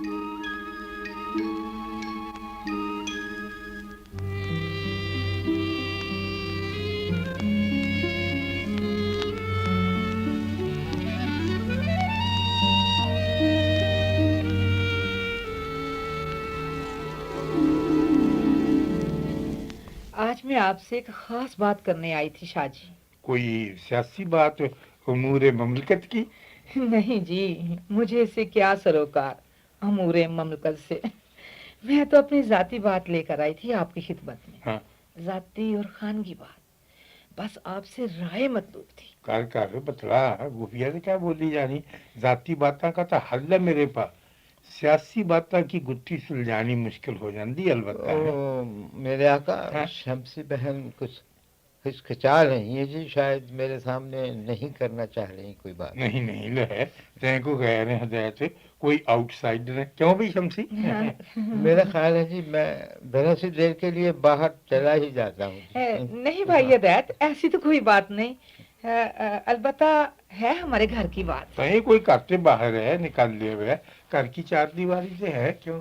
आज मैं आपसे एक खास बात करने आई थी शाह जी। कोई सियासी बात, उमूर ममलकत की? नहीं जी, मुझे इससे क्या सरोकार अमूरे ममलकत से। मैं तो अपनी जाती बात लेकर आई थी आपकी खिदमत में। हाँ, जाती और खानगी बात, बस आपसे राय मतलूब थी। कर बतला, गुफिया से क्या बोली जानी? जाती बातां का तो हल है मेरे पास, सियासी बातां की गुत्थी सुलझानी मुश्किल हो जाती अलबत्ता है। मेरे आका, हाँ? शमसी बहन कुछ हिचकिचा रही है जी, शायद मेरे सामने नहीं करना चाह रही कोई बात। नहीं नहीं ले है, तेरे को कह रहे हैं जैसे कोई आउटसाइडर है, क्यों भी शमसी? मेरा ख्याल है जी, मैं जरा सी देर के लिए बाहर चला ही जाता हूँ। नहीं भाई हिदायत, ऐसी तो कोई बात नहीं। अलबत्ता है हमारे घर की बात। कहीं कोई करते बाहर है, निकाल लिए हुए, घर की चार दीवारी से है, क्यों?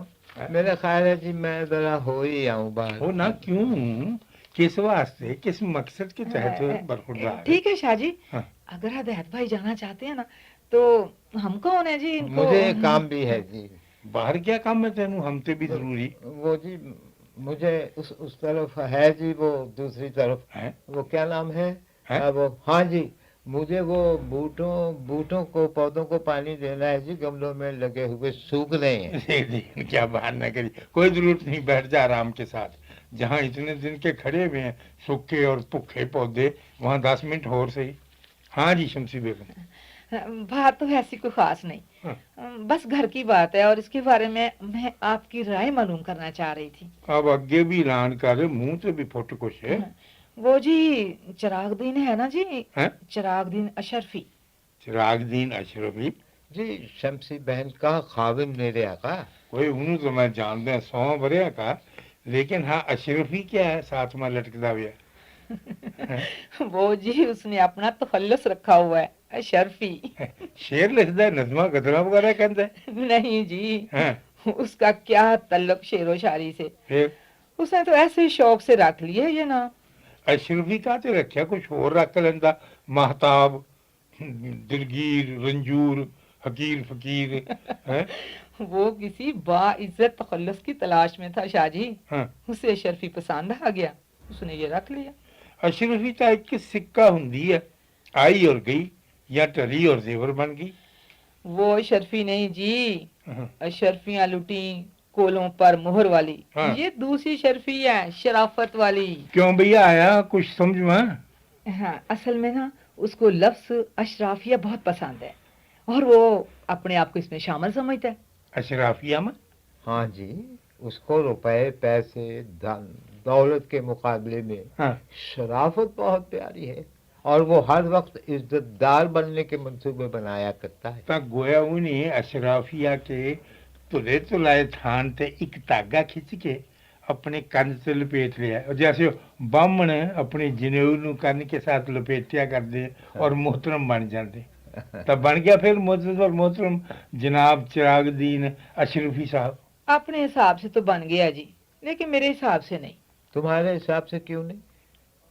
मेरा ख्याल है जी, मैं जरा हो ही आऊँ बाहर। हो ना, क्यों, किस वास्ते, किस मकसद के तहत बरखुरदार? ठीक है शाह जी। हाँ। अगर हिदायत भाई जाना चाहते हैं ना, तो हम कौन है जी इनको? मुझे काम भी है जी। बाहर क्या काम है तेनू, हमसे भी जरूरी वो जी, मुझे उस तरफ है जी, वो दूसरी तरफ है। वो क्या नाम है, है? वो हाँ जी, मुझे वो बूटों को, पौधों को पानी देना है जी, गमलों में लगे हुए सूख रहे हैं। क्या बहाना करी, कोई जरूरत नहीं, बैठ जा आराम के साथ। जहाँ इतने दिन के खड़े हुए हैं सूखे और पुखे पौधे, वहाँ 10 मिनट और सही। हाँ जी शमसी बेगम। बात तो ऐसी कोई खास नहीं। हाँ। बस घर की बात है और इसके बारे में मैं आपकी राय मालूम करना चाह रही थी। अब आगे भी ऐलान कर, मुंह से भी फुट कुछ है। वो जी चिरागदीन है ना जी, हैं? चिरागदीन अशरफी। चिरागदीन अशरफी जी, शमसी बहन का खाविन मेरे आका। कोई उन्होंने तो मैं जानते हैं 100 बरिया का, लेकिन हाँ अशरफी क्या है साथ में लटकता हुआ? वो जी उसने अपना तखल्लुस रखा हुआ है, अशरफी। शेर लिखता है, नज़मा गजला वगैरह कहता है? नहीं जी। हाँ। उसका क्या तल्लुक शेरो शायरी से, फिर उसने तो ऐसे ही शौक से रख लिया ये नाम। अशरफी का तो रखा कुछ और रख लेंदा, महताब, दिलगीर, रंजूर, हकीर फकीर है? वो किसी बाइज्जत तखल्लुस की तलाश में था शाह जी। हाँ। उसे अशरफी पसंद आ गया, उसने ये रख लिया। अशरफी तो एक सिक्का हुंदी है, आई और गई, या टरी और जेवर बन गई। वो अशरफी नहीं जी, हाँ। अशरफियां लुटी कोलों पर मोहर वाली। हाँ। ये दूसरी शरफी है, शराफत वाली। क्यों भैया, आया कुछ समझ में? हाँ, असल में ना उसको लफ्ज अशराफिया बहुत पसंद है और वो अपने आप को इसमें शामिल समझता है। अशराफिया में? हाँ जी, उसको रुपए, पैसे, धन दौलत के मुकाबले में हाँ। शराफत बहुत प्यारी है और वो हर वक्त इज्जतदार बनने के मंसूबे बनाया करता है। तो गोया उन्हें अशराफिया के तुले तुलाए थान ते एक धागा खिंच के अपने कंध से लपेट लिया, और जैसे बामण अपने जनेऊ नू कंध के साथ लपेटिया करते और मोहतरम बन जाते, तब बन गया फिर मोहतरम और मोहतरम जनाब चिरागदीन अशरफी साहब। अपने हिसाब से तो बन गया जी, लेकिन मेरे हिसाब से नहीं। तुम्हारे हिसाब से क्यों नहीं?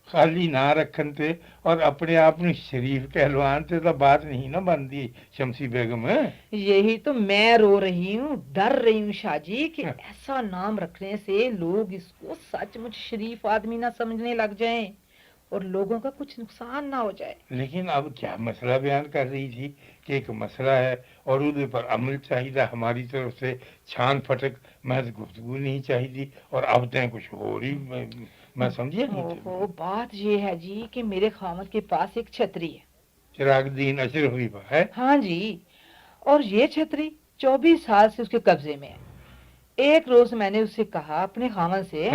खाली ना रखन ते और अपने आप ਨੂੰ शरीफ कहलवान ते तो बात नहीं ना बनती शमसी बेगम। यही तो मैं रो रही हूँ, डर रही हूँ शाह जी कि ऐसा नाम रखने से लोग इसको सचमुच शरीफ आदमी ना समझने लग जाएं और लोगों का कुछ नुकसान ना हो जाए। लेकिन अब क्या मसला बयान कर रही थी कि एक मसला है और उसके पर अमल चाहिए, हमारी तरफ से छान फटक महज गुफ्तगू नहीं चाहिए, और अब तय कुछ हो रही, मैं समझिए नहीं। ओहो, बात ये है जी कि मेरे खामद के पास एक छतरी है, चिरागदीन अशरफी है। हाँ जी, और ये छतरी 24 साल से उसके कब्जे में है। एक रोज मैंने उससे कहा अपने खामद से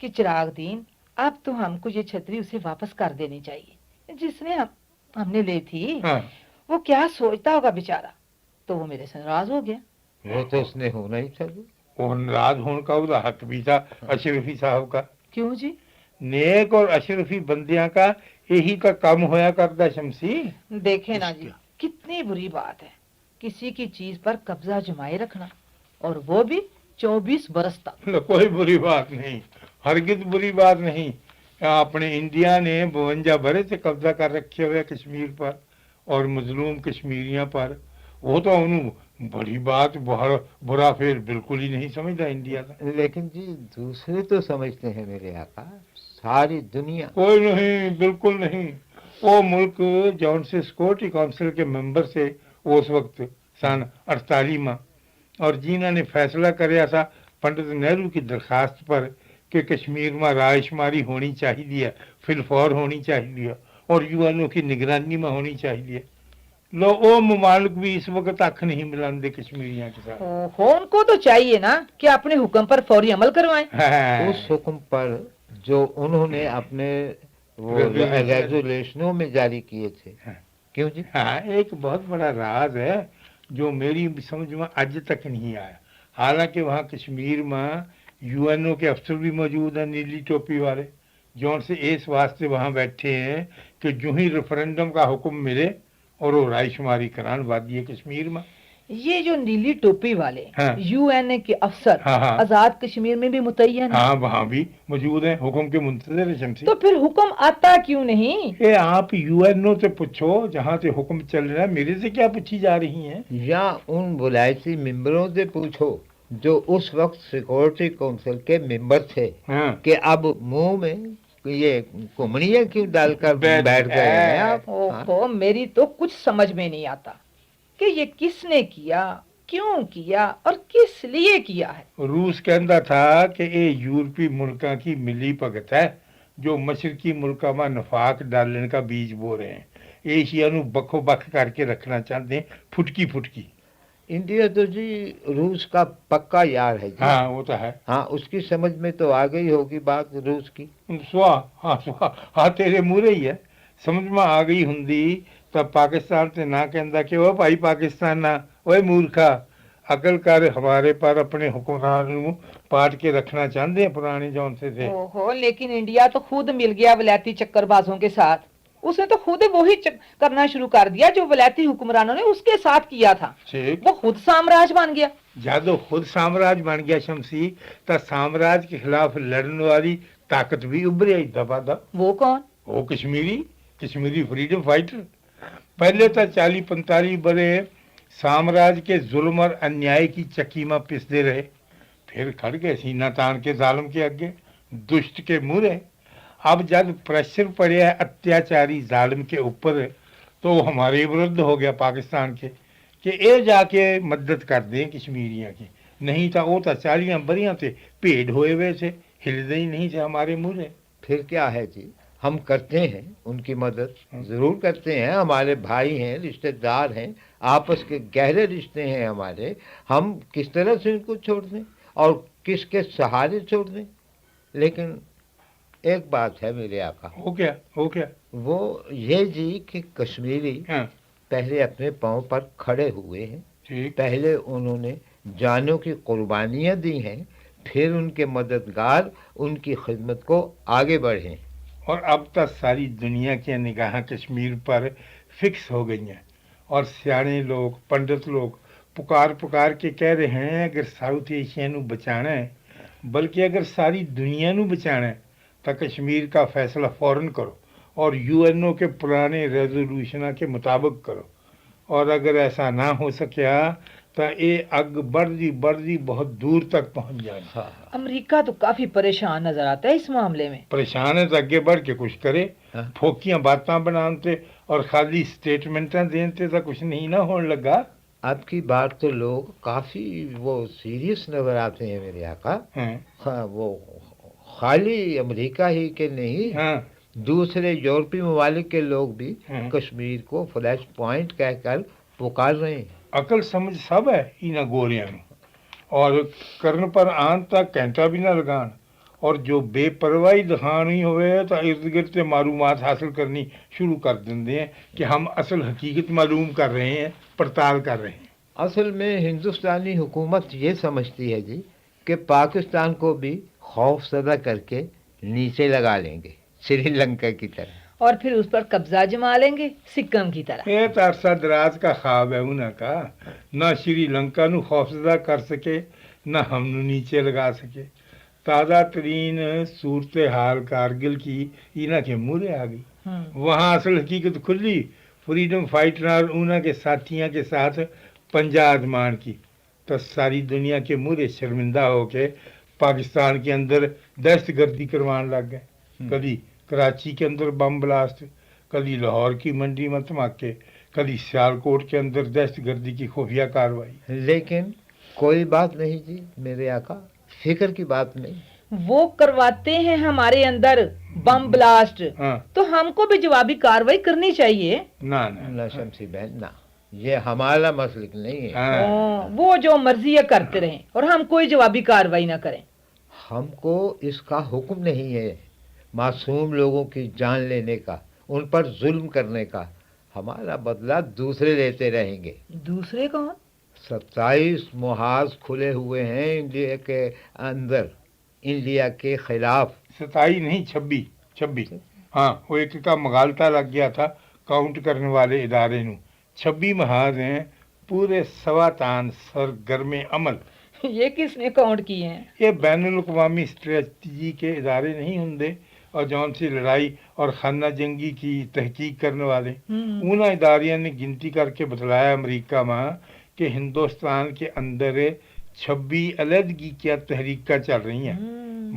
कि चिरागदीन, अब तो हमको ये छतरी उसे वापस कर देनी चाहिए जिसने हमने ली थी। वो क्या सोचता होगा बेचारा, तो वो मेरे से नाराज हो गया। वो तो उसने होना ही था जी। वो नाराज होने का उसका हक भी था अशरफी साहब का। क्यों जी? नेक और अशरफी बंदियां का यही का काम होया करता शमसी। देखे ना जी, कितनी बुरी बात है किसी की चीज पर कब्जा जमाए रखना। और वो भी 24 बरस तक। कोई बुरी बात नहीं, हरगिज बुरी बात नहीं। अपने इंडिया ने 52 बरस से कब्जा कर रखे हुए कश्मीर पर और मजलूम कश्मीरियों पर। वो तो उन्होंने बड़ी बात बुरा फेर बिल्कुल ही नहीं समझता इंडिया का। लेकिन जी दूसरे तो समझते हैं मेरे आका, सारी दुनिया। कोई नहीं, बिल्कुल नहीं। वो मुल्क जौन से सिक्योरिटी काउंसिल के मेंबर से उस वक्त सन 48 में, और जिन्हों ने फैसला कराया था पंडित नेहरू की दरखास्त पर कि कश्मीर में रायशुमारी होनी चाहिए, फिलफौर होनी चाहिए और यूएनओ की निगरानी में होनी चाहिए। लो वो ममालिक भी इस वक्त अख नहीं मिलाते कश्मीरियों के साथ। ओहो, उनको तो चाहिए ना कि अपने हुक्म पर फौरी अमल करवाएं। हाँ। उस हुक्म पर जो उन्होंने अपने वो रेजोल्यूशनों में जारी किए थे। क्यों जी? हाँ, एक बहुत बड़ा राज है जो मेरी समझ में आज तक नहीं आया। हालांकि वहाँ कश्मीर में यूएनओ के अफसर भी मौजूद हैं, नीली टोपी वाले, जो से इस वास्ते वहाँ बैठे हैं कि जो ही रेफरेंडम का हुक्म मिले और वो रायशुमारी करान वादी कश्मीर में। ये जो नीली टोपी वाले हाँ। यूएनए के अफसर हाँ, हाँ। आजाद कश्मीर में भी मुतय्यन हैं। हाँ, वहाँ भी मौजूद हैं हुक्म के मुंतज़िर शमसी। तो फिर हुक्म आता क्यों नहीं? ये आप यूएनओ से पूछो जहाँ से हुक्म चल रहा है, मेरे से क्या पूछी जा रही हैं? या उन बुलायती मेंबरों से पूछो जो उस वक्त सिक्योरिटी काउंसिल के मेंबर थे। हाँ। कि अब मुंह में ये कुमड़ियाँ क्यों डालकर बैठ गए हैं आप? हाँ। ओहो, मेरी तो कुछ समझ में नहीं आता कि ये किसने किया, क्यों किया और किस लिए किया है। रूस कहता था कि ये यूरोपी मुल्कों की मिली भगत है जो मशरकी मुल्कों में नफाक डालने का बीज बो रहे हैं। एशिया नू बखो बख करके रखना चाहते हैं, फुटकी फुटकी। इंडिया तो जी रूस का पक्का यार है जी। हाँ, वो तो है। हाँ, उसकी समझ में तो आ गई होगी बात रूस की। हाँ, तेरे मुरे ही है। समझ में आ गई हुंदी तो पाकिस्तान से ना कहता कि वो भाई पाकिस्तान ना, ओए मूर्खा, अकल कर, हमारे पर अपने हुक्मरान पाट के रखना चाहते हैं पुराने जौन से थे। ओहो, लेकिन इंडिया तो खुद मिल गया वलायती चक्करबाजों के साथ। उसने तो खुद वही करना शुरू कर दिया जो वलायती हुक्मरानों ने उसके साथ किया था। वो खुद साम्राज्य बन गया। जादो खुद साम्राज्य बन गया शमसी, तो साम्राज्य के खिलाफ लड़ने वाली ताकत भी उभरी आई दबादब। वो कौन? वो कश्मीरी फ्रीडम फाइटर। पहले तो 40-45 बड़े साम्राज्य के जुल्म और अन्याय की चक्की में पिसते रहे, फिर खड़ गए सीना तान के जालिम के आगे, दुष्ट के मुरे। अब जब प्रेशर पड़े है अत्याचारी जालिम के ऊपर, तो वो हमारे विरुद्ध हो गया पाकिस्तान के कि ये जाके मदद कर दें कश्मीरियों की। नहीं था वो तो 40 बरियां से भेड़ होए हुए थे, हिलते ही नहीं थे हमारे मुरे। फिर क्या है जी, हम करते हैं उनकी मदद, जरूर करते हैं। हमारे भाई हैं, रिश्तेदार हैं, आपस के गहरे रिश्ते हैं हमारे। हम किस तरह से उनको छोड़ दें और किसके सहारे छोड़ दें? लेकिन एक बात है मेरे आका। हो क्या? वो ये जी कि कश्मीरी पहले अपने पांव पर खड़े हुए हैं। पहले उन्होंने जानों की कुर्बानियां दी हैं, फिर उनके मददगार उनकी खिदमत को आगे बढ़े। और अब तक सारी दुनिया की निगाहें कश्मीर पर फिक्स हो गई हैं और सियाने लोग, पंडित लोग पुकार के कह रहे हैं अगर साउथ एशिया नू बचाना है, बल्कि अगर सारी दुनिया नू बचाना है, तो कश्मीर का फैसला फौरन करो और यूएनओ के पुराने रेजोल्यूशन के मुताबिक करो। और अगर ऐसा ना हो सकिया तो ये अग बढ़ती बहुत दूर तक पहुंच जाए। अमेरिका तो काफी परेशान नजर आता है इस मामले में। परेशान है तो आगे बढ़ के कुछ करे। फोकियां बातें बनाते और खाली स्टेटमेंट देते तो कुछ नहीं ना होने लगा। आपकी बात तो लोग काफी वो सीरियस नजर आते हैं मेरे आका। हाँ, वो खाली अमेरिका ही के नहीं, दूसरे यूरोपीय ममालिक के लोग भी कश्मीर को फ्लैश पॉइंट कहकर पुकार रहे हैं। अकल समझ सब है इन गोरियां और करन पर आन तक घंटा भी ना लगान, और जो बेपरवाही दिखानी होवे तो इर्द गिर्द से मालूमात हासिल करनी शुरू कर देंगे हैं कि हम असल हकीकत मालूम कर रहे हैं, पड़ताल कर रहे हैं। असल में हिंदुस्तानी हुकूमत ये समझती है जी कि पाकिस्तान को भी खौफ सदा करके नीचे लगा लेंगे, श्रीलंका की तरह। और फिर उस पर कब्जा जमा लेंगे सिक्कम की तरह। ये तो अरसा दराज का ख्वाब है उन्हें का, ना श्रीलंका नू खौफजदा कर सके ना हम नू नीचे लगा सके। ताज़ा तरीन सूरत हाल कारगिल की इन्हें के मुरे आ गई। वहाँ असल हकीकत खुली, फ्रीडम फाइटर उन्हें के साथियों के साथ पंजा आजमान की, तो सारी दुनिया के मुरे शर्मिंदा होके पाकिस्तान के अंदर दहशतगर्दी करवाने लग गए। कभी कराची के अंदर बम ब्लास्ट, कभी लाहौर की मंडी में धमाके, कभी सियालकोट के अंदर दहशतगर्दी की खुफिया कार्रवाई। लेकिन कोई बात नहीं जी मेरे आका, फिक्र की बात नहीं। वो करवाते हैं हमारे अंदर बम ब्लास्ट, हाँ तो हमको भी जवाबी कार्रवाई करनी चाहिए। ना ना ना शमसी बहन ना, ये हमारा मसलक नहीं है। हाँ वो जो मर्जी है करते रहें और हम कोई जवाबी कार्रवाई ना करें। हमको इसका हुक्म नहीं है मासूम लोगों की जान लेने का, उन पर जुल्म करने का। हमारा बदला दूसरे लेते रहेंगे। दूसरे कौन? 27 मुहाज खुले हुए हैं इंडिया के अंदर, इंडिया के खिलाफ। 27 नहीं 26। हाँ वो एक का मगालता लग गया था काउंट करने वाले इदारे नू। 26 महाज हैं पूरे सवातान सरगर्मे अमल। ये किसने काउंट किए हैं? ये बैनुल अक़वामी स्ट्रेटजी के इदारे नहीं होंगे और जौन सी लड़ाई और खाना जंगी की तहकीक करने वाले उन इदारियों ने गिनती करके बतलाया अमेरिका में कि हिंदुस्तान के अंदर 26 अलहदगी क्या तहरीका चल रही हैं।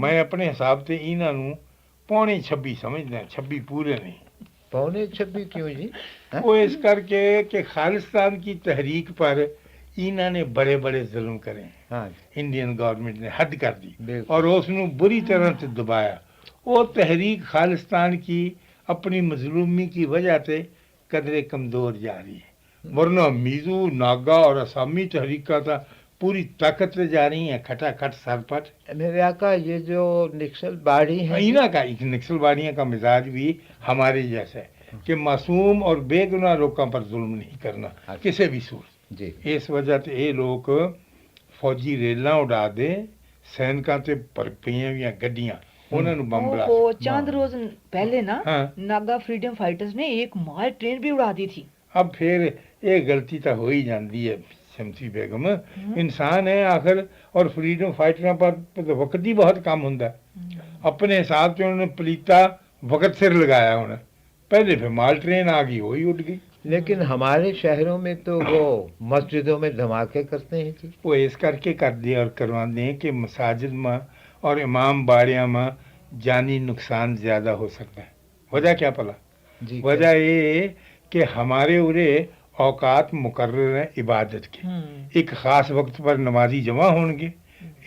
मैं अपने हिसाब से इन्हों पौने 26 समझदा, 26 पूरे नहीं। पौने 26 क्यों जी? वो इस करके कि खालिस्तान की तहरीक पर इन्होंने बड़े बड़े जुल्म करे। हाँ इंडियन गवर्नमेंट ने हद कर दी बिल्कुल। और उसनू बुरी तरह से दबाया। वो तहरीक खालिस्तान की अपनी मजलूमी की वजह से कदरे कमज़ोर जा रही है, वरना मीज़ू नागा और असामी तहरीक का था पूरी ताकत से जा रही है खटाखट सरपट। मेरे आका ये जो नक्सल बाड़ी है इना का नक्सलवादियों का मिजाज भी हमारे जैसा है कि मासूम और बेगुनाह लोगों पर जुल्म नहीं करना किसी भी सूरत जी। इस वजह से ये लोग फौजी रेलां उड़ा दे, सैनिकों से परपियां या गड्डियां उन्होंने बम ओहो, ब्लास्ट। चंद रोज पहले ना हाँ। नागा फ्रीडम फाइटर्स ने एक माल ट्रेन भी उड़ा दी थी। अब फिर ये गलती तो हो ही जाती है शमसी बेगम, इंसान है आखिर, और फ्रीडम फाइटर पर वक्त ही बहुत कम होंगे। अपने हिसाब से उन्होंने पलीता वक्त सिर लगाया उन्हें, पहले फिर माल ट्रेन आ गई वही उठ गई। लेकिन हमारे शहरों में तो वो मस्जिदों में धमाके करते हैं जी। वो इस करके कर दिए और करवा दें कि मसाजिद में और इमाम बाड़िया में जानी नुकसान ज़्यादा हो सकता है। वजह क्या पला? जी वजह ये कि हमारे उरे औकात मुकर्रर हैं इबादत के। एक ख़ास वक्त पर नमाजी जमा होंगे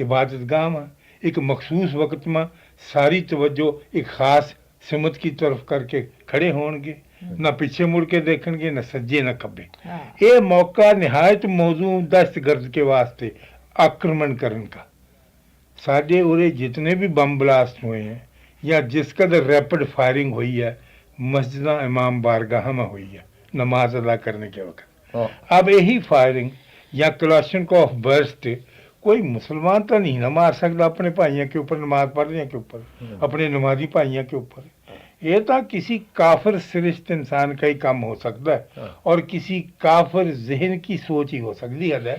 इबादत गाह में, एक मखसूस वक्त में सारी तवज्जो एक ख़ास सिमत की तरफ करके खड़े होंगे, न पीछे मुड़ के देखेंगे न सज्जे न खब्बे। ये मौका निहायत मौजू दहशतगर्द के वास्ते आक्रमण करने का। साढ़े उरे जितने भी बम ब्लास्ट हुए हैं या जिस कदर रैपिड फायरिंग हुई है मस्जिद इमाम बारगाह में हुई है नमाज अदा करने के वक्त। अब यही फायरिंग या क्लाशन ऑफ बर्स्ट कोई मुसलमान तो नहीं ना मार सकता अपने भाइयों के ऊपर, नमाज पढ़ने के ऊपर, अपने नमाजी भाइयों के ऊपर। ये तो किसी काफिर सरिश्त इंसान का ही काम हो सकता है और किसी काफिर जहन की सोच ही हो सकती है।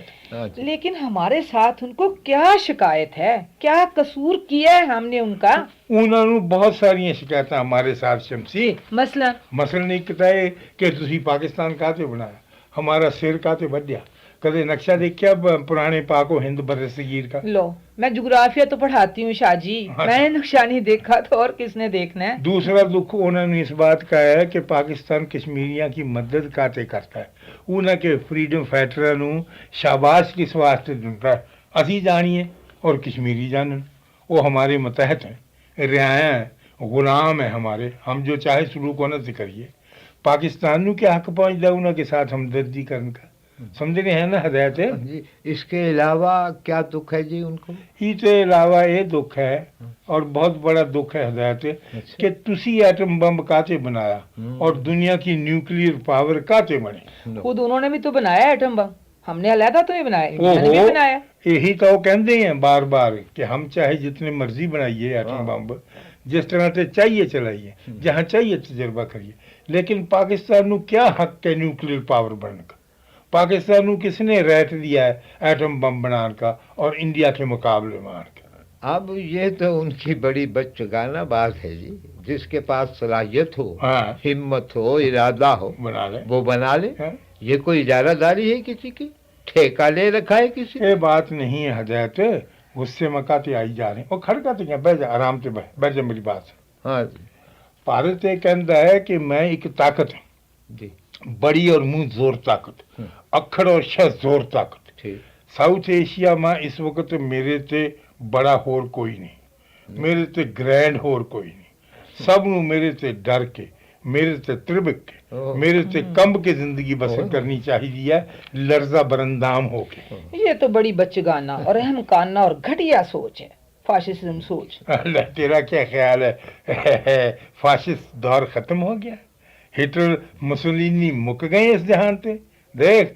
लेकिन हमारे साथ उनको क्या शिकायत है, क्या कसूर किया है हमने उनका? उन्होंने बहुत सारी शिकायत हमारे साथ शमसी। मसलन एक है कि तुसी पाकिस्तान काते बनाया, हमारा सिर काते बढ़िया, कदे नक्शा देखिया पुराने पाको हिंद बरसगीर का? लो, मैं जुग्राफिया तो पढ़ाती हूँ शाहजी, मैंने नक्शा नहीं देखा तो और किसने देखना है? दूसरा दुख उन्होंने इस बात का है कि पाकिस्तान कश्मीरिया की मदद काते करता है, उन्हें के फ्रीडम फाइटर नू शाबाश किस वास्ते दिता है। असी जानिए और कश्मीरी जानन, वो हमारे मतहत हैं, रियाया हैं, गुलाम है हमारे, हम जो चाहे सलूक उन्हें से करिए। पाकिस्तान नू क्या हक पहुँचता उन्हें के साथ हमदर्दी करने का? समझ रहे हैं ना हदायत है जी। इसके अलावा क्या दुख है जी उनको? इसके अलावा ये दुख है और बहुत बड़ा दुख है हदायत कि तुसी एटम बम काते बनाया और दुनिया की न्यूक्लियर पावर काते बने। खुद उन्होंने भी तो बनाया एटम बम, हमने अलहदा तो नहीं बनाया, भी बनाया। यही तो कहते हैं बार बार कि हम चाहे जितने मर्जी बनाइए एटम बम, جس طرح سے چاہیے چلائیے جہاں چاہیے تجربہ کریے لیکن پاکستان نو کیا حق ہے نیوکلیر پاور بننے کا پاکستان نو کس نے رائٹ دیا ہے ایٹم بم بنانے کا اور انڈیا کے مقابلے میں آنے کا اب یہ تو ان کی بڑی بچگانہ بات ہے جی جس کے پاس صلاحیت ہو ہاں ہمت ہو ارادہ ہو بنا لیں وہ بنا لے ہاں؟ یہ کوئی اجارہ داری ہے کسی کی ٹھیکہ لے رکھا ہے کسی یہ بات نہیں ہے ہدایت غصے مکاتے آئی جا رہے ہیں وہ کھڑکاتے ہیں بہ جا آرام سے بہ جا میری بات سے ہاں جی بھارت یہ کہتا ہے کہ میں ایک طاقت ہوں جی بڑی اور منہ زور طاقت اکھڑ اور شہ زور طاقت ٹھیک ساؤتھ ایشیا میں اس وقت میرے تے بڑا ہور کوئی نہیں میرے تے گرینڈ ہور کوئی نہیں سب نو میرے تے ڈر کے میرے تے تربک کے میرے تے کمب کے زندگی بسر کرنی چاہیے ہے لرزہ برندام ہو کے یہ تو بڑی بچگانہ اور اہم کانہ اور گھٹیا سوچ ہے فاشسم سوچ اللہ تیرا کیا خیال ہے فاشسٹ دور ختم ہو گیا ہٹلر مسولینی مک گئے اس جہان پہ دیکھ